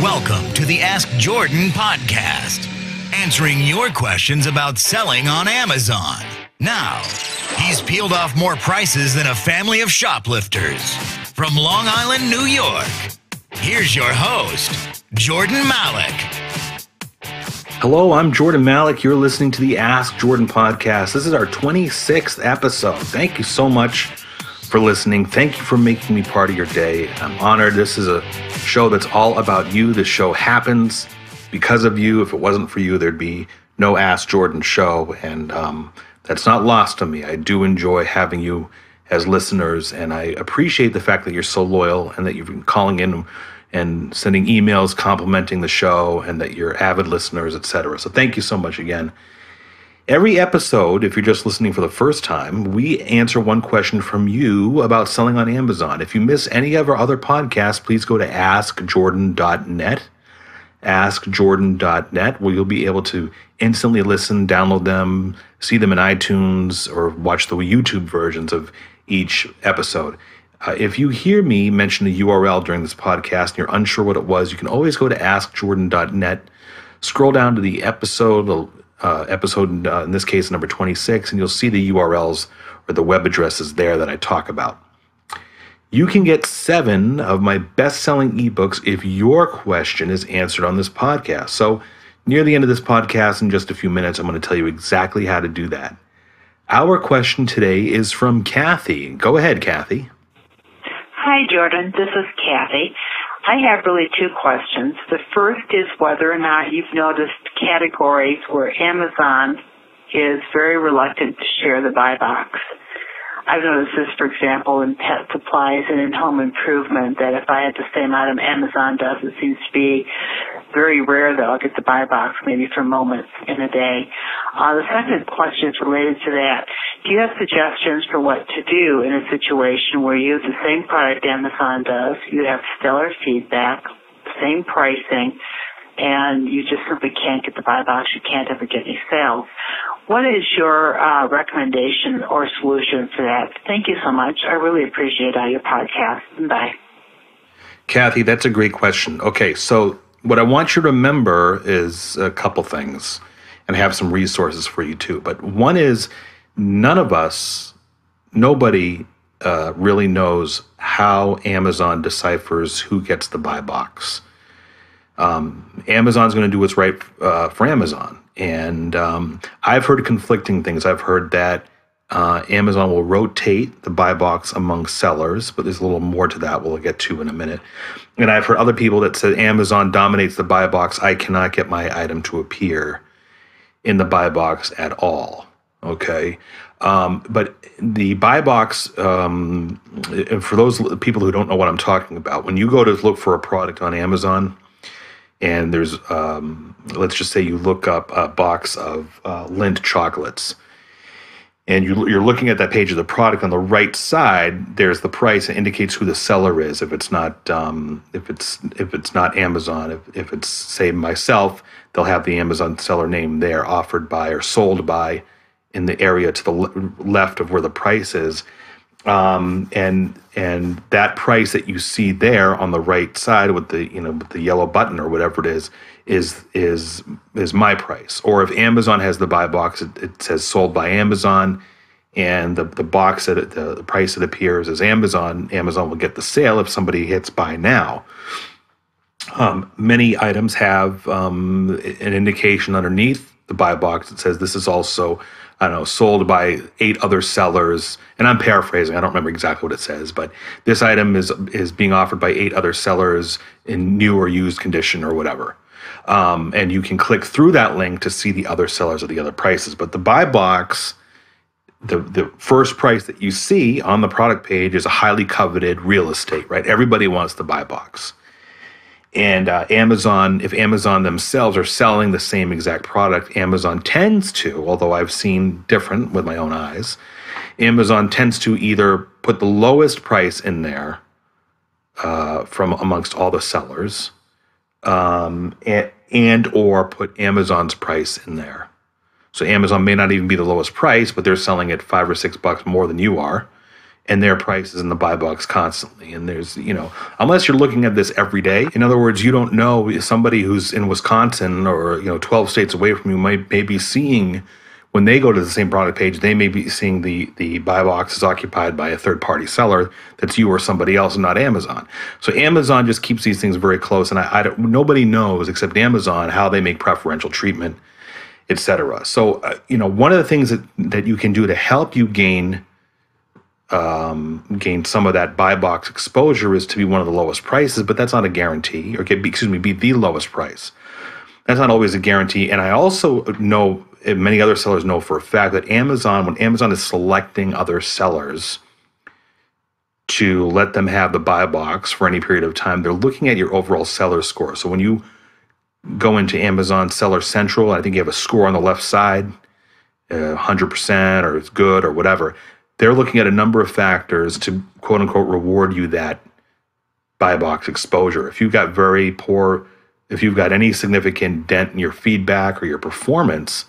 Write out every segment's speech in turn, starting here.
Welcome to the Ask Jordan podcast, answering your questions about selling on Amazon. Now, he's peeled off more prices than a family of shoplifters. From Long Island, New York, here's your host, Jordan Malik. Hello, I'm Jordan Malik. You're listening to the Ask Jordan podcast. This is our 26th episode. Thank you so much for listening. Thank you for making me part of your day. I'm honored. This is a show that's all about you. This show happens because of you. If it wasn't for you, there'd be no Ask Jordan show. And that's not lost on me. I do enjoy having you as listeners, and I appreciate the fact that you're so loyal and that you've been calling in and sending emails complimenting the show and that you're avid listeners, etc. So thank you so much again. Every episode, if you're just listening for the first time, we answer one question from you about selling on Amazon. If you miss any of our other podcasts, please go to askjordan.net, askjordan.net, where you'll be able to instantly listen, download them, see them in iTunes, or watch the YouTube versions of each episode. If you hear me mention a URL during this podcast and you're unsure what it was, you can always go to askjordan.net, scroll down to the episode, in this case, number 26, and you'll see the URLs or the web addresses there that I talk about. You can get 7 of my best-selling ebooks if your question is answered on this podcast. So near the end of this podcast, in just a few minutes, I'm going to tell you exactly how to do that. Our question today is from Kathy. Go ahead, Kathy. Hi, Jordan. This is Kathy. I have really 2 questions. The first is whether or not you've noticed categories where Amazon is very reluctant to share the buy box. I've noticed this, for example, in pet supplies and in home improvement, that if I had the same item Amazon does, it seems to be very rare that I'll get the buy box maybe for moments in a day. The second question is related to that. Do you have suggestions for what to do in a situation where you have the same product Amazon does, you have stellar feedback, same pricing, and you just simply can't get the buy box, you can't ever get any sales? What is your recommendation or solution for that? Thank you so much. I really appreciate your podcast. Bye. Kathy, that's a great question. Okay, so what I want you to remember is a couple things, and have some resources for you too. But one is, nobody really knows how Amazon deciphers who gets the buy box. Amazon's going to do what's right for Amazon. And I've heard conflicting things. I've heard that Amazon will rotate the buy box among sellers, but there's a little more to that we'll get to in a minute. And I've heard other people that said Amazon dominates the buy box. I cannot get my item to appear in the buy box at all. Okay. But the buy box, for those people who don't know what I'm talking about, when you go to look for a product on Amazon, and there's, let's just say you look up a box of Lindt chocolates, and you're looking at that page of the product. On the right side, there's the price. It indicates who the seller is. If it's not, if it's not Amazon, if it's, say, myself, they'll have the Amazon seller name there, offered by or sold by, in the area to the left of where the price is. And that price that you see there on the right side with the yellow button or whatever it is my price. Or if Amazon has the buy box, it says sold by Amazon, and the box that the price that appears is Amazon will get the sale if somebody hits buy now. Many items have an indication underneath the buy box that says this is also, sold by 8 other sellers. And I'm paraphrasing. I don't remember exactly what it says, but this item is being offered by 8 other sellers in new or used condition or whatever. And you can click through that link to see the other sellers at the other prices. But the buy box, the first price that you see on the product page is a highly coveted real estate, right? Everybody wants the buy box. And Amazon, if Amazon themselves are selling the same exact product, Amazon tends to, although I've seen different with my own eyes, Amazon tends to either put the lowest price in there from amongst all the sellers, and or put Amazon's price in there. So Amazon may not even be the lowest price, but they're selling it $5 or $6 more than you are. and their prices in the buy box constantly. And there's, unless you're looking at this every day, in other words, you don't know, somebody who's in Wisconsin or, 12 states away from you may be seeing, when they go to the same product page, they may be seeing the buy box is occupied by a third-party seller that's you or somebody else and not Amazon. So Amazon just keeps these things very close, and nobody knows except Amazon how they make preferential treatment, et cetera. So, one of the things that you can do to help you gain some of that buy box exposure is to be one of the lowest prices, but that's not a guarantee, or be the lowest price. That's not always a guarantee. And I also know, and many other sellers know for a fact, that when Amazon is selecting other sellers to let them have the buy box for any period of time, they're looking at your overall seller score. So when you go into Amazon Seller Central, I think you have a score on the left side, 100% or it's good or whatever. They're looking at a number of factors to quote unquote reward you that buy box exposure. If you've got any significant dent in your feedback or your performance,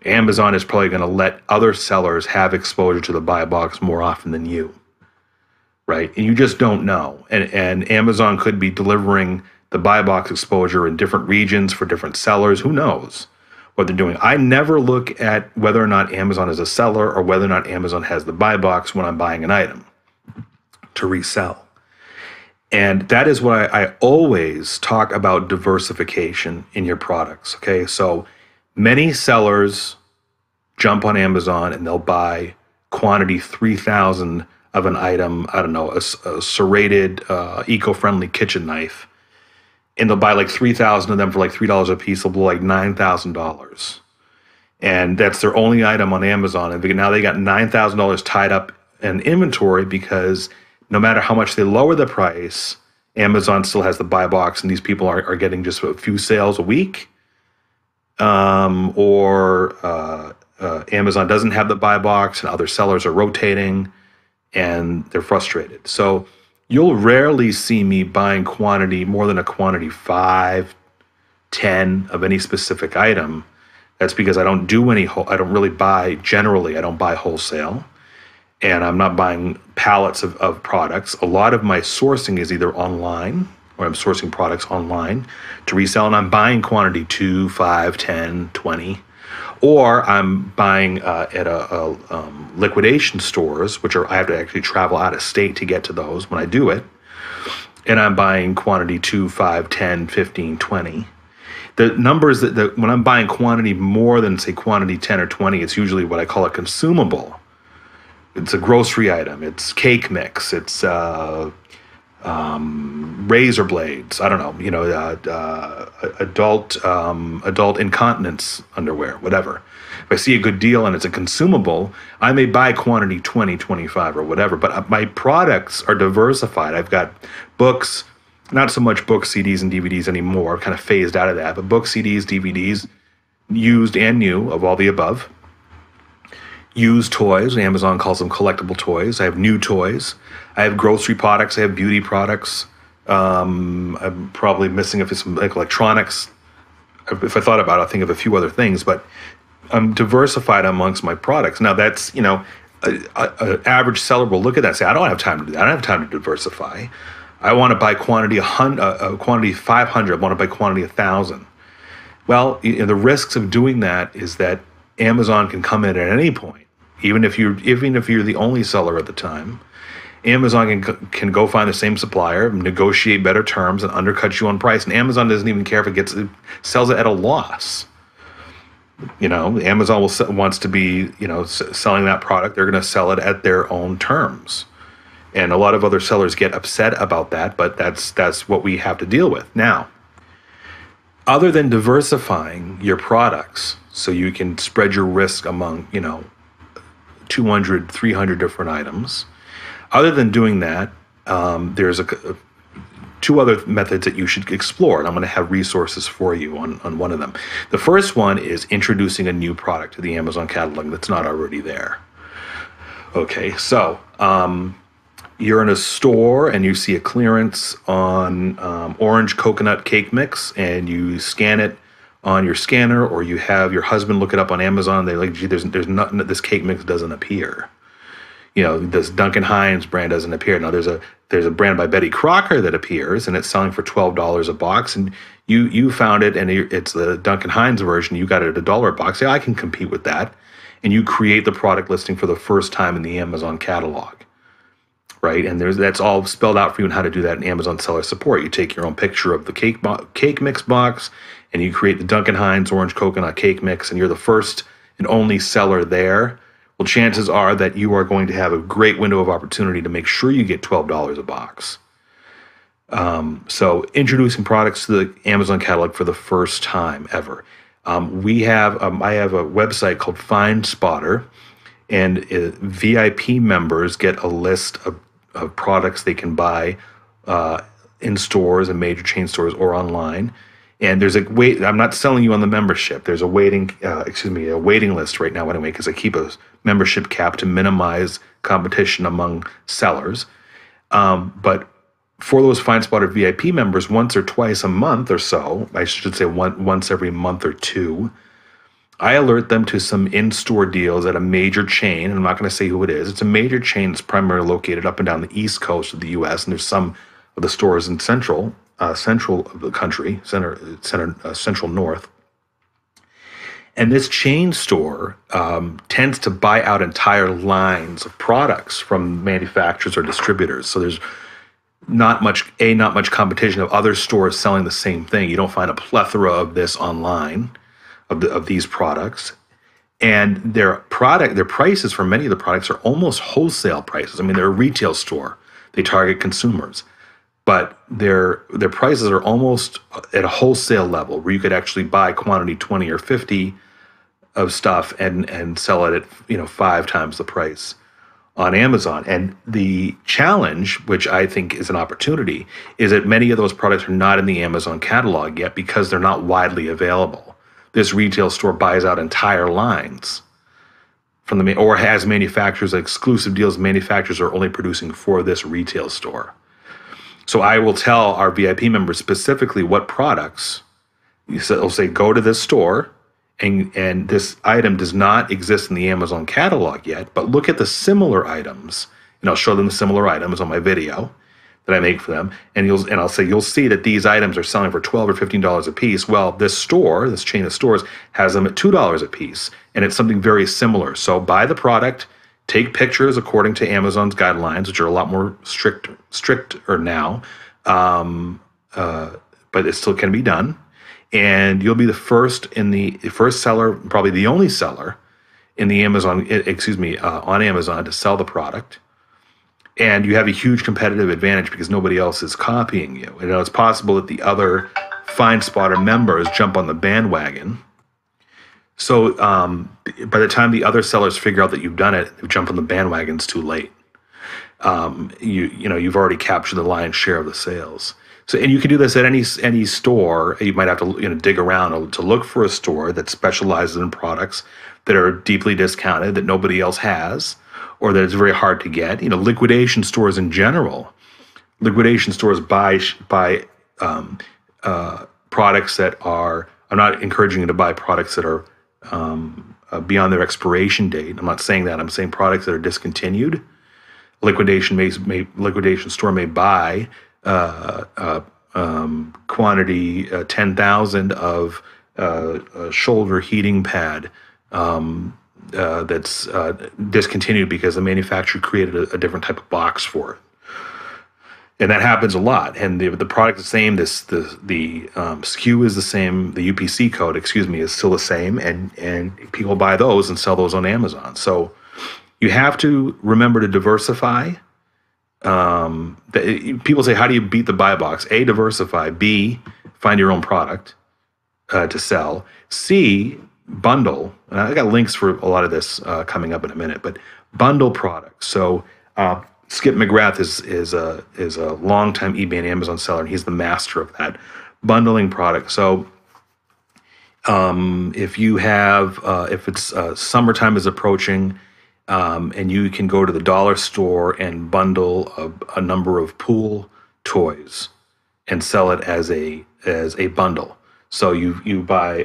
Amazon is probably going to let other sellers have exposure to the buy box more often than you, right? And you just don't know. And Amazon could be delivering the buy box exposure in different regions for different sellers. Who knows what they're doing? I never look at whether or not Amazon is a seller or whether or not Amazon has the buy box when I'm buying an item to resell. And that is why I always talk about diversification in your products, okay? So many sellers jump on Amazon and they'll buy quantity 3,000 of an item, I don't know, a serrated, eco-friendly kitchen knife, and they'll buy like 3,000 of them for like $3 a piece. They'll blow like $9,000. And that's their only item on Amazon. And now they got $9,000 tied up in inventory because no matter how much they lower the price, Amazon still has the buy box, and these people are getting just a few sales a week. Or Amazon doesn't have the buy box and other sellers are rotating and they're frustrated. So you'll rarely see me buying quantity more than a quantity 5, 10 of any specific item. That's because I don't really buy, generally, I don't buy wholesale. And I'm not buying pallets of products. A lot of my sourcing is either online, or I'm sourcing products online to resell, and I'm buying quantity 2, 5, 10, 20. Or I'm buying at liquidation stores, I have to actually travel out of state to get to those when I do it. And I'm buying quantity 2, 5, 10, 15, 20. The numbers when I'm buying quantity more than, say, quantity 10 or 20, it's usually what I call a consumable. It's a grocery item. It's cake mix. It's razor blades. I don't know. Adult incontinence underwear, whatever. If I see a good deal and it's a consumable, I may buy quantity 20, 25 or whatever. But my products are diversified. I've got books, not so much books, CDs, and DVDs anymore. I've kind of phased out of that. But books, CDs, DVDs, used and new, of all the above. Used toys, Amazon calls them collectible toys. I have new toys. I have grocery products. I have beauty products. I'm probably missing some like electronics. If I thought about it, I think of a few other things, but I'm diversified amongst my products. Now that's, an average seller will look at that and say, I don't have time to do that. I don't have time to diversify. I want to buy quantity 500. I want to buy quantity 1,000. Well, the risks of doing that is that Amazon can come in at any point. Even if you're the only seller at the time, Amazon can go find the same supplier, negotiate better terms, and undercut you on price. And Amazon doesn't even care if it sells it at a loss. Amazon wants to be, selling that product. They're going to sell it at their own terms. And a lot of other sellers get upset about that, but that's what we have to deal with. Now, other than diversifying your products so you can spread your risk among, 200, 300 different items, other than doing that, there's two other methods that you should explore, and I'm going to have resources for you on one of them. The first one is introducing a new product to the Amazon catalog that's not already there. Okay, so you're in a store and you see a clearance on orange coconut cake mix, and you scan it on your scanner, or you have your husband look it up on Amazon. They're like, gee, there's nothing, this cake mix doesn't appear. this Duncan Hines brand doesn't appear. Now there's a brand by Betty Crocker that appears, and it's selling for $12 a box, and you found it, and it's the Duncan Hines version. You got it at $1 a box. Yeah, I can compete with that. And you create the product listing for the first time in the Amazon catalog, right? And that's all spelled out for you on how to do that in Amazon Seller Support. You take your own picture of the cake mix box, and you create the Duncan Hines orange coconut cake mix, and you're the first and only seller there. Well, chances are that you are going to have a great window of opportunity to make sure you get $12 a box. So introducing products to the Amazon catalog for the first time ever. I have a website called Find Spotter, and VIP members get a list of products they can buy in stores and major chain stores or online. And there's I'm not selling you on the membership. There's a waiting list right now anyway, because I keep a membership cap to minimize competition among sellers. But for those Find Spotter VIP members, once or twice a month or so, I should say once every month or two, I alert them to some in-store deals at a major chain. I'm not going to say who it is. It's a major chain that's primarily located up and down the East Coast of the U.S., and there's some of the stores in central of the country, central north. And this chain store tends to buy out entire lines of products from manufacturers or distributors. So there's not much competition of other stores selling the same thing. You don't find a plethora of this online, of these products. And their prices for many of the products are almost wholesale prices. I mean, they're a retail store. They target consumers. But their prices are almost at a wholesale level where you could actually buy quantity 20 or 50 of stuff and sell it at 5 times the price on Amazon. And the challenge, which I think is an opportunity, is that many of those products are not in the Amazon catalog yet because they're not widely available. This retail store buys out entire lines from or has manufacturers, exclusive deals manufacturers are only producing for this retail store. So I will tell our VIP members specifically what products. I'll say, go to this store, and this item does not exist in the Amazon catalog yet, but look at the similar items, and I'll show them the similar items on my video that I make for them, and I'll say, you'll see that these items are selling for $12 or $15 a piece. Well, this chain of stores, has them at $2 a piece, and it's something very similar. So buy the product, take pictures according to Amazon's guidelines, which are a lot more stricter now, but it still can be done. And you'll be the first seller, probably the only seller in the on Amazon to sell the product. And you have a huge competitive advantage because nobody else is copying you. And it's possible that the other Find Spotter members jump on the bandwagon. So by the time the other sellers figure out that you've done it, they jump on the bandwagon, it's too late. You've already captured the lion's share of the sales. So, and you can do this at any store. You might have to dig around to look for a store that specializes in products that are deeply discounted that nobody else has, or that it's very hard to get. Liquidation stores in general. Liquidation stores buy products that are. I'm not encouraging you to buy products that are beyond their expiration date. I'm not saying that. I'm saying products that are discontinued. Liquidation store may buy quantity 10,000 of a shoulder heating pad that's discontinued because the manufacturer created a different type of box for it. And that happens a lot. And the product is the same. The SKU is the same. The UPC code, is still the same. And people buy those and sell those on Amazon. So you have to remember to diversify. People say, how do you beat the buy box? A, diversify. B, find your own product to sell. C, bundle. And I got links for a lot of this coming up in a minute. But bundle products. So Skip McGrath is a longtime eBay and Amazon seller, and he's the master of that bundling product. So if it's summertime is approaching, and you can go to the dollar store and bundle a number of pool toys and sell it as a bundle. So you buy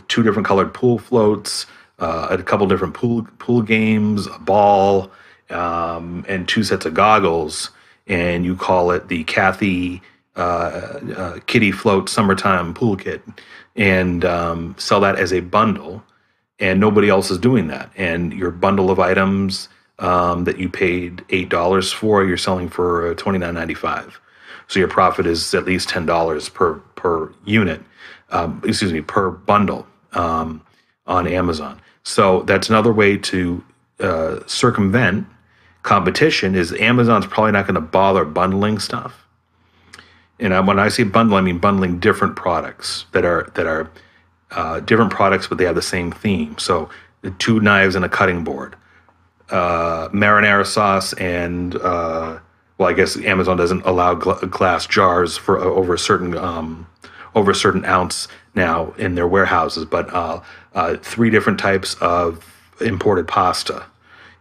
2 different colored pool floats, a couple different pool games, a ball, and 2 sets of goggles, and you call it the Kathy Kitty Float Summertime Pool Kit, and sell that as a bundle, and nobody else is doing that. And your bundle of items that you paid $8 for, you're selling for $29.95. So your profit is at least $10 per unit, per bundle on Amazon. So that's another way to circumvent competition. Is Amazon's probably not going to bother bundling stuff. And when I say bundle, I mean bundling different products that are different products, but they have the same theme. So the 2 knives and a cutting board, marinara sauce, and I guess Amazon doesn't allow glass jars for over a certain ounce now in their warehouses, but 3 different types of imported pasta.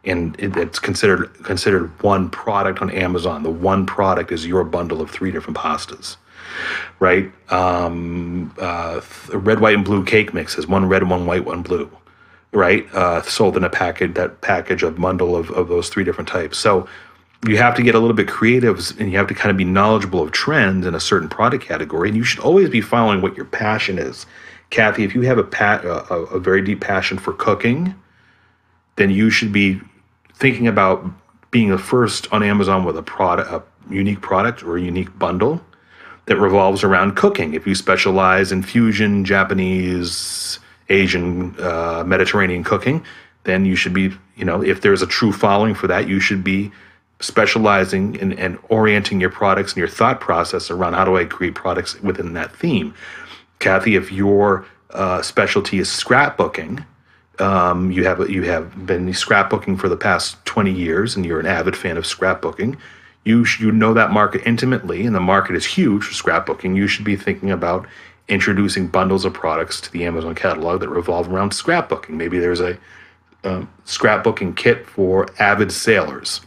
And it's considered one product on Amazon. The one product is your bundle of 3 different pastas, right? Red, white, and blue cake mixes, 1 red, 1 white, 1 blue, right? Sold in a package of bundle of those 3 different types. So you have to get a little bit creative, and you have to kind of be knowledgeable of trends in a certain product category. And you should always be following what your passion is. Kathy, if you have a very deep passion for cooking, then you should be thinking about being the first on Amazon with a unique product or a unique bundle that revolves around cooking. If you specialize in fusion, Japanese, Asian, Mediterranean cooking, then you should be, if there's a true following for that, you should be specializing and orienting your products and your thought process around how do I create products within that theme. Kathy, if your specialty is scrapbooking, you have been scrapbooking for the past 20 years, and you're an avid fan of scrapbooking. You know that market intimately, and the market is huge for scrapbooking. You should be thinking about introducing bundles of products to the Amazon catalog that revolve around scrapbooking. Maybe there's a scrapbooking kit for avid sailors,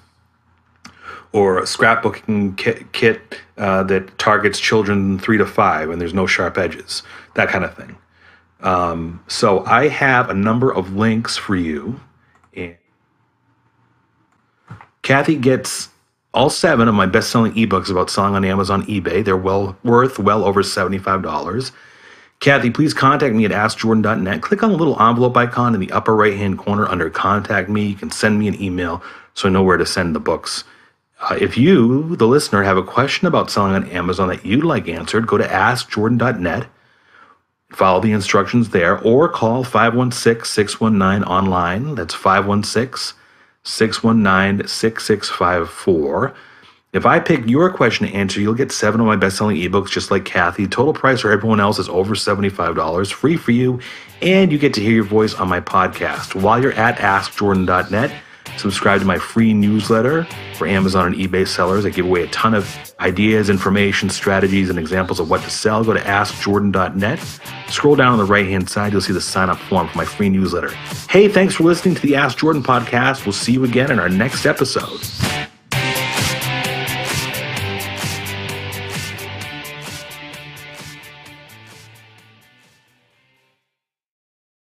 or a scrapbooking kit that targets children 3 to 5, and there's no sharp edges, that kind of thing. So I have a number of links for you. And Kathy gets all 7 of my best-selling ebooks about selling on Amazon eBay. They're worth well over $75. Kathy, please contact me at AskJordan.net. Click on the little envelope icon in the upper right-hand corner under Contact Me. You can send me an email so I know where to send the books. If you, the listener, have a question about selling on Amazon that you'd like answered, go to AskJordan.net. Follow the instructions there, or call 516-619 online. That's 516-619-6654. If I pick your question to answer, you'll get 7 of my best-selling ebooks just like Kathy. Total price for everyone else is over $75, free for you, and you get to hear your voice on my podcast. While you're at AskJordan.net, subscribe to my free newsletter for Amazon and eBay sellers. I give away a ton of ideas, information, strategies, and examples of what to sell. Go to AskJordan.net. Scroll down on the right-hand side. You'll see the sign-up form for my free newsletter. Hey, thanks for listening to the Ask Jordan podcast. We'll see you again in our next episode.